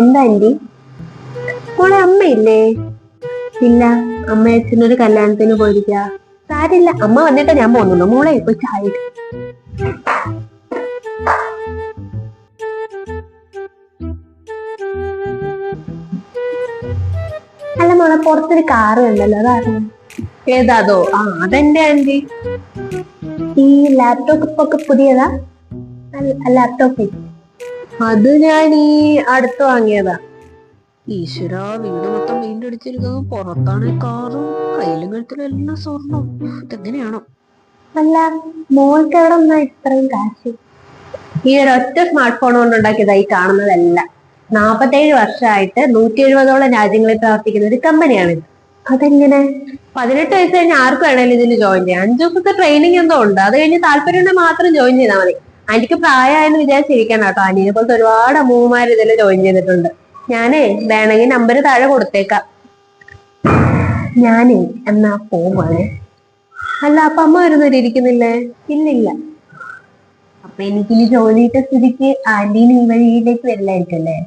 എന്താ ആന്റി? മോളെ അമ്മയില്ലേ? ഇല്ല, അമ്മ അച്ഛനൊരു കല്യാണത്തിന് പോയിരിക്ക. സാരില്ല, അമ്മ വന്നിട്ട് ഞാൻ പോകുന്നുള്ളൂ. മോളെ ഇപ്പൊ ചായ ഇട്. അല്ല മോളെ, പുറത്തൊരു കാറ് കണ്ടല്ലോ, അതായിരുന്നു. ഏതാതോ? ആ, അതെന്റെ ആന്റി. ഈ ലാപ്ടോപ്പ് ഒക്കെ പുതിയതാ? ലാപ്ടോപ്പ് അത് ഞാൻ ഈ അടുത്ത് വാങ്ങിയതാ. ഈശ്വര, വീട് മൊത്തം പെയിന്റ് അടിച്ചിരിക്കുന്നത്, പുറത്താണ് കാറും, കയ്യിലും കഴുത്തിലും എല്ലാം സ്വർണം. ഇതെങ്ങനെയാണോ? അല്ല, മോൾക്ക് എവിടെ ഒന്നാ ഇത്രയും കാശ്? ഈ ഒരൊറ്റ സ്മാർട്ട് ഫോൺ കൊണ്ട് ഉണ്ടാക്കിയതാ ഈ കാണുന്നതല്ല. 47 വർഷമായിട്ട് 170ഓളം രാജ്യങ്ങളിൽ പ്രവർത്തിക്കുന്ന ഒരു കമ്പനിയാണിത്. അതെങ്ങനെ? 18 വയസ്സ് കഴിഞ്ഞ് ആർക്ക് വേണേലും ഇതിന് ജോയിൻ ചെയ്യാം. 5 ദിവസത്തെ ട്രെയിനിങ് എന്തോ ഉണ്ട്. അത് കഴിഞ്ഞ് താല്പര്യം മാത്രം ജോയിൻ ചെയ്താൽ മതി. ആന്റിക്ക് പ്രായമായെന്ന് വിചാരിച്ചിരിക്കണം കേട്ടോ. ആന്റിനെ പോലത്തെ ഒരുപാട് അമ്മൂമ്മമാർ ഇതിൽ ജോയിൻ ചെയ്തിട്ടുണ്ട്. ഞാനേ വേണമെങ്കിൽ നമ്പർ താഴെ കൊടുത്തേക്കാം. ഞാനേ എന്നാ പോവാണേ. അല്ല, അപ്പൊ അമ്മ വരുന്നവരെ ഇരിക്കുന്നില്ലേ? ഇല്ലില്ല. അപ്പൊ എനിക്കിനി ജോലിയിട്ട സ്ഥിതിക്ക് ആന്റീന് ഈ വഴിയിലേക്ക് വരില്ലായിരിക്കല്ലേ?